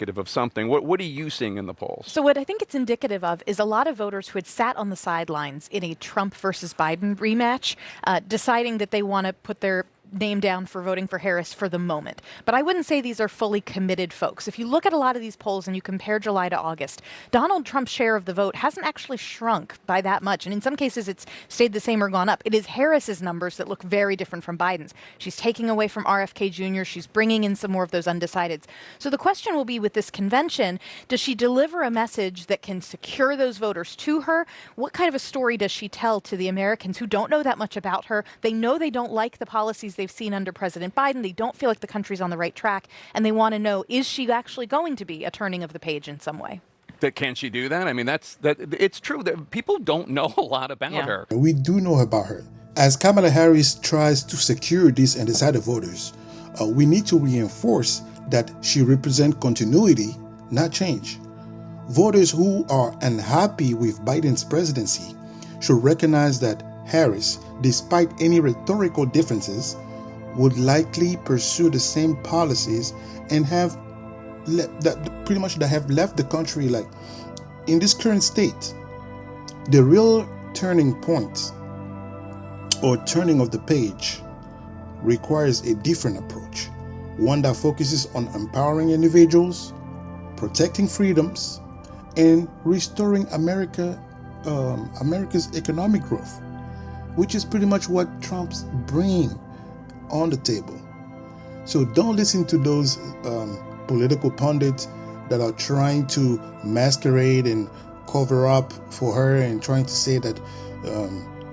indicative of something. What are you seeing in the polls? So what I think it's indicative of is a lot of voters who had sat on the sidelines in a Trump versus Biden rematch, deciding that they want to put their name down for voting for Harris for the moment. But I wouldn't say these are fully committed folks. If you look at a lot of these polls and you compare July to August, Donald Trump's share of the vote hasn't actually shrunk by that much. And in some cases, it's stayed the same or gone up. It is Harris's numbers that look very different from Biden's. She's taking away from RFK Jr. She's bringing in some more of those undecideds. So the question will be with this convention, does she deliver a message that can secure those voters to her? What kind of a story does she tell to the Americans who don't know that much about her? They know they don't like the policies they've seen under President Biden. They don't feel like the country's on the right track, and they want to know, is she actually going to be a turning of the page in some way? Can she do that? I mean, it's true that people don't know a lot about her. We do know about her. As Kamala Harris tries to secure these undecided voters, we need to reinforce that she represents continuity, not change. Voters who are unhappy with Biden's presidency should recognize that Harris, despite any rhetorical differences, would likely pursue the same policies and have left the country like in this current state. The real turning point or turning of the page requires a different approach, one that focuses on empowering individuals, protecting freedoms, and restoring America's economic growth, which is pretty much what Trump's bringing on the table. So don't listen to those political pundits that are trying to masquerade and cover up for her and trying to say that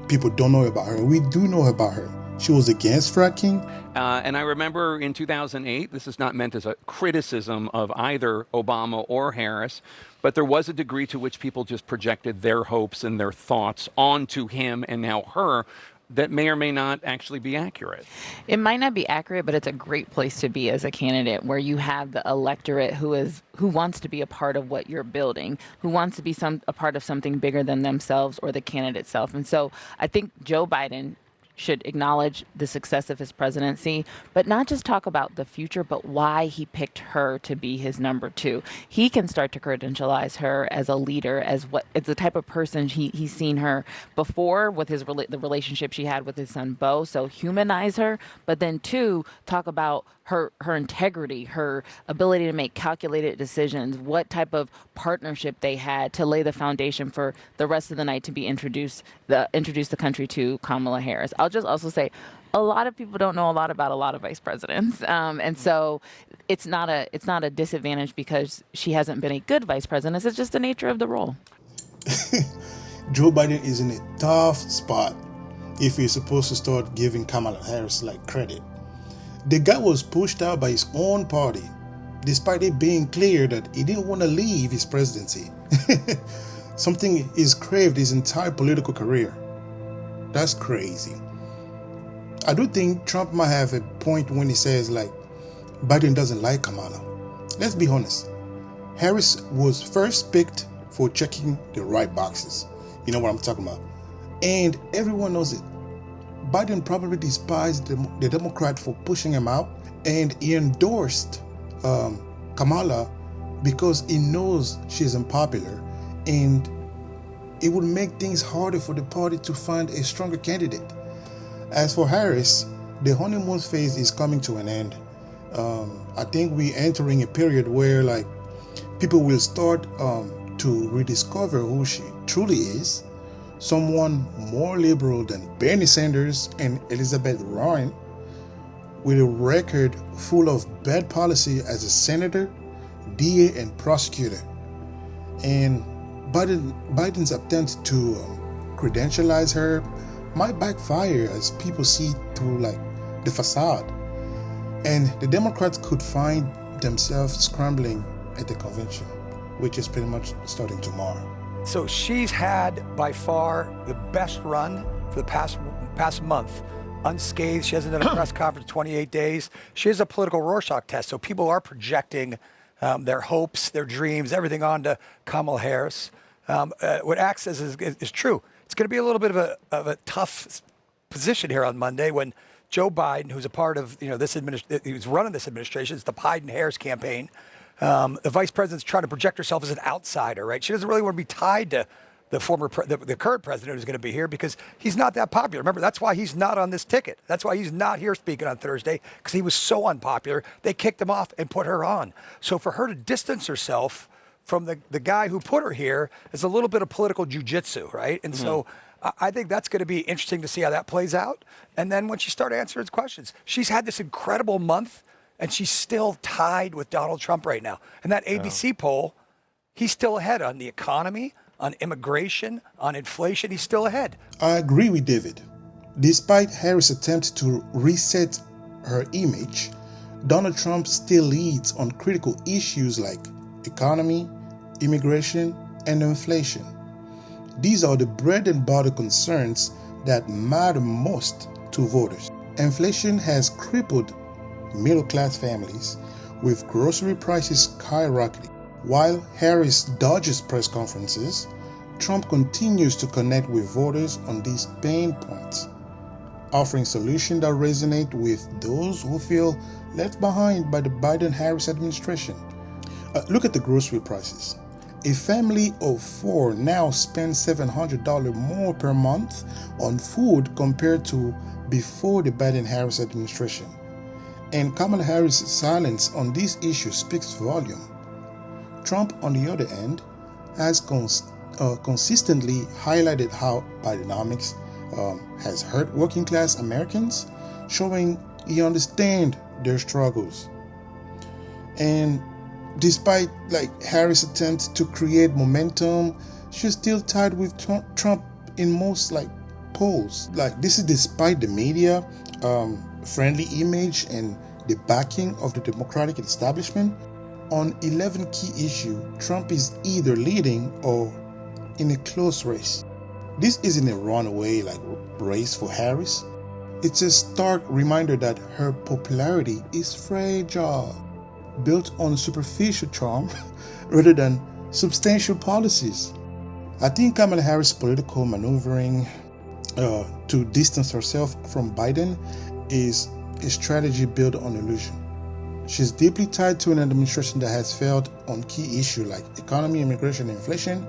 people don't know about her. We do know about her. She was against fracking. And I remember in 2008, this is not meant as a criticism of either Obama or Harris, but there was a degree to which people just projected their hopes and their thoughts onto him and now her that may or may not actually be accurate. It might not be accurate, but it's a great place to be as a candidate, where you have the electorate who wants to be a part of what you're building, who wants to be a part of something bigger than themselves or the candidate itself. And so I think Joe Biden should acknowledge the success of his presidency, but not just talk about the future, but why he picked her to be his number two. He can start to credentialize her as a leader, as the type of person he's seen her before with the relationship she had with his son Beau. So humanize her, but then two, talk about her integrity, her ability to make calculated decisions, what type of partnership they had to lay the foundation for the rest of the night to be introduce the country to Kamala Harris. I'll just also say, a lot of people don't know a lot about a lot of vice presidents, and so it's not a disadvantage because she hasn't been a good vice president. It's just the nature of the role. Joe Biden is in a tough spot if he's supposed to start giving Kamala Harris credit. The guy was pushed out by his own party, despite it being clear that he didn't want to leave his presidency. Something he's craved his entire political career. That's crazy. I do think Trump might have a point when he says Biden doesn't like Kamala. Let's be honest. Harris was first picked for checking the right boxes. You know what I'm talking about. And everyone knows it. Biden probably despised the Democrat for pushing him out, and he endorsed Kamala because he knows she's unpopular, and it would make things harder for the party to find a stronger candidate. As for Harris, the honeymoon phase is coming to an end. I think we're entering a period where people will start to rediscover who she truly is. Someone more liberal than Bernie Sanders and Elizabeth Warren, with a record full of bad policy as a senator, DA, and prosecutor. And Biden's attempt to credentialize her might backfire as people see through the facade. And the Democrats could find themselves scrambling at the convention, which is pretty much starting tomorrow. So she's had by far the best run for the past month, unscathed. She hasn't done a press conference 28 days. She has a political Rorschach test. So people are projecting their hopes, their dreams, everything onto Kamala Harris. What Axe says is true. It's going to be a little bit of a tough position here on Monday when Joe Biden, who's a part of who's running this administration, it's the Biden-Harris campaign, The vice president's trying to project herself as an outsider, right? She doesn't really want to be tied to the the current president who's going to be here because he's not that popular. Remember, that's why he's not on this ticket. That's why he's not here speaking on Thursday, because he was so unpopular. They kicked him off and put her on. So for her to distance herself from the guy who put her here is a little bit of political jujitsu, right? And so I think that's going to be interesting to see how that plays out. And then when she started answering his questions, she's had this incredible month, and she's still tied with Donald Trump right now. And that ABC poll, he's still ahead on the economy, on immigration, on inflation. He's still ahead. I agree with David. Despite Harris' attempt to reset her image, Donald Trump still leads on critical issues like economy, immigration, and inflation. These are the bread and butter concerns that matter most to voters. Inflation has crippled middle-class families, with grocery prices skyrocketing. While Harris dodges press conferences, Trump continues to connect with voters on these pain points, offering solutions that resonate with those who feel left behind by the Biden-Harris administration. Look at the grocery prices. A family of 4 now spends $700 more per month on food compared to before the Biden-Harris administration. And Kamala Harris' silence on these issues speaks volume. Trump, on the other hand, has consistently highlighted how Bidenomics has hurt working-class Americans, showing he understands their struggles. And despite Harris' attempts to create momentum, she's still tied with Trump in most polls. This is despite the media friendly image and the backing of the Democratic establishment. On 11 key issues, Trump is either leading or in a close race. This isn't a runaway race for Harris. It's a stark reminder that her popularity is fragile, built on superficial charm rather than substantial policies. I think Kamala Harris' political maneuvering to distance herself from Biden is a strategy built on illusion. She's deeply tied to an administration that has failed on key issues like economy, immigration, and inflation,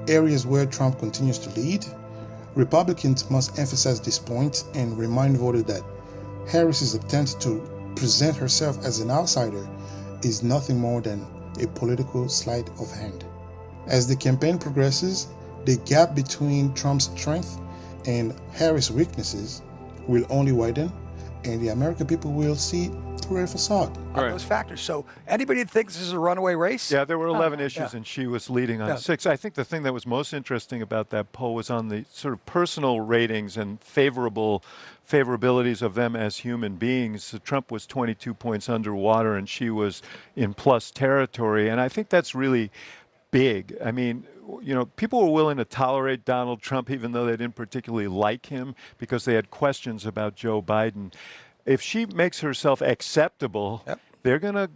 areas where Trump continues to lead. Republicans must emphasize this point and remind voters that Harris's attempt to present herself as an outsider is nothing more than a political sleight of hand. As the campaign progresses, the gap between Trump's strength and Harris' weaknesses will only widen, and the American people will see through a facade. On those factors. So anybody that thinks this is a runaway race? Yeah, there were 11 issues, and she was leading on 6. I think the thing that was most interesting about that poll was on the sort of personal ratings and favorabilities of them as human beings. Trump was 22 points underwater, and she was in plus territory. And I think that's really big. I mean, people were willing to tolerate Donald Trump even though they didn't particularly like him because they had questions about Joe Biden. If she makes herself acceptable, they're gonna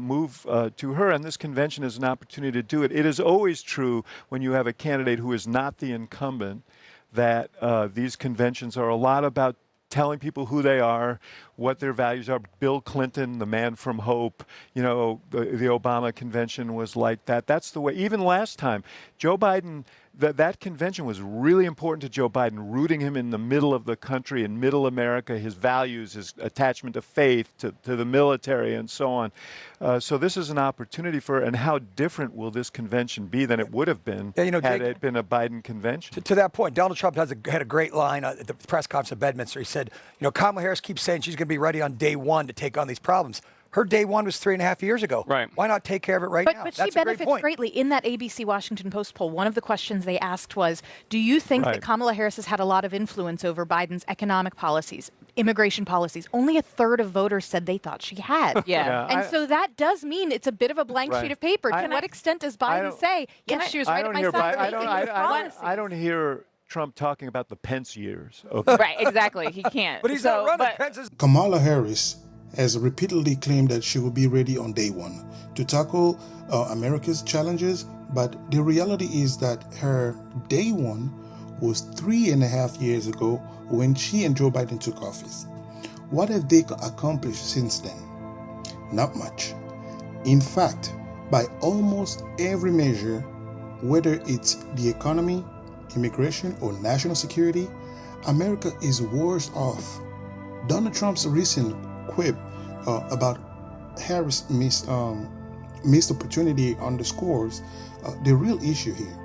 move to her, and this convention is an opportunity to do it. It is always true when you have a candidate who is not the incumbent that these conventions are a lot about telling people who they are, what their values are. Bill Clinton, the man from hope, the Obama convention was like that. That's the way. Even last time, Joe Biden, that convention was really important to Joe Biden, rooting him in the middle of the country, in middle America, his values, his attachment to faith, to the military, and so on. So this is an opportunity for, and how different will this convention be than it would have been had it been a Biden convention? To that point, Donald Trump had a great line at the press conference at Bedminster. He said, Kamala Harris keeps saying she's going to be ready on day one to take on these problems. Her day one was 3.5 years ago. Right. Why not take care of it now? But she benefits greatly. In that ABC Washington Post poll, one of the questions they asked was, do you think that Kamala Harris has had a lot of influence over Biden's economic policies, immigration policies? Only a third of voters said they thought she had. And so that does mean it's a bit of a blank sheet of paper. To what extent does Biden say, yes, she was right at my side? I don't hear Trump talking about the Pence years. Right, exactly. He can't. But he's not running. Kamala Harris has repeatedly claimed that she will be ready on day one to tackle America's challenges, but the reality is that her day one was 3.5 years ago when she and Joe Biden took office. What have they accomplished since then? Not much. In fact, by almost every measure, whether it's the economy, immigration, or national security, America is worse off. Donald Trump's recent quip about Harris' missed opportunity underscores the real issue here.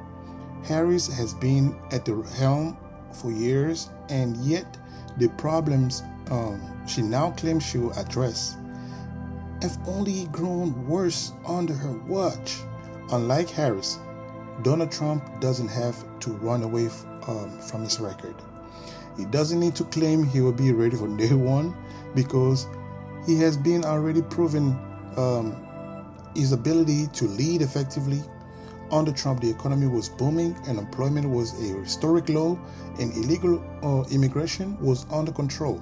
Harris has been at the helm for years, and yet the problems she now claims she will address have only grown worse under her watch. Unlike Harris, Donald Trump doesn't have to run away from his record. He doesn't need to claim he will be ready for day one, because he has been already proven his ability to lead effectively. Under Trump, the economy was booming, unemployment was a historic low, and illegal immigration was under control.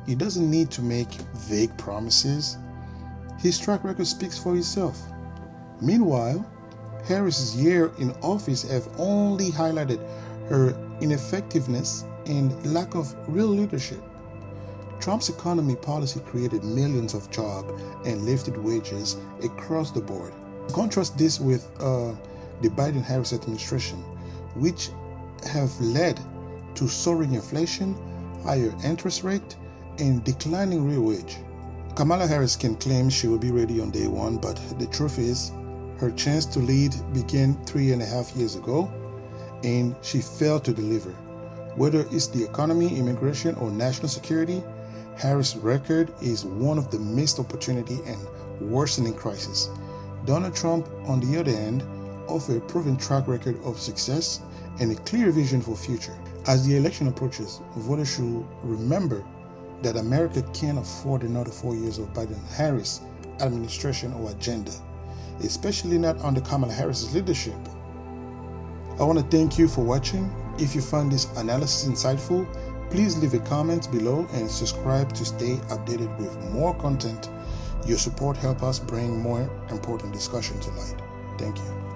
He doesn't need to make vague promises. His track record speaks for itself. Meanwhile, Harris's year in office have only highlighted her ineffectiveness and lack of real leadership. Trump's economy policy created millions of jobs and lifted wages across the board. Contrast this with the Biden-Harris administration, which have led to soaring inflation, higher interest rate, and declining real wage. Kamala Harris can claim she will be ready on day one, but the truth is, her chance to lead began 3.5 years ago, and she failed to deliver. Whether it's the economy, immigration, or national security, Harris' record is one of the missed opportunity and worsening crisis. Donald Trump, on the other hand, offers a proven track record of success and a clear vision for future. As the election approaches, voters should remember that America can't afford another 4 years of Biden-Harris administration or agenda, especially not under Kamala Harris's leadership. I want to thank you for watching. If you found this analysis insightful, please leave a comment below and subscribe to stay updated with more content. Your support helps us bring more important discussion to light. Thank you.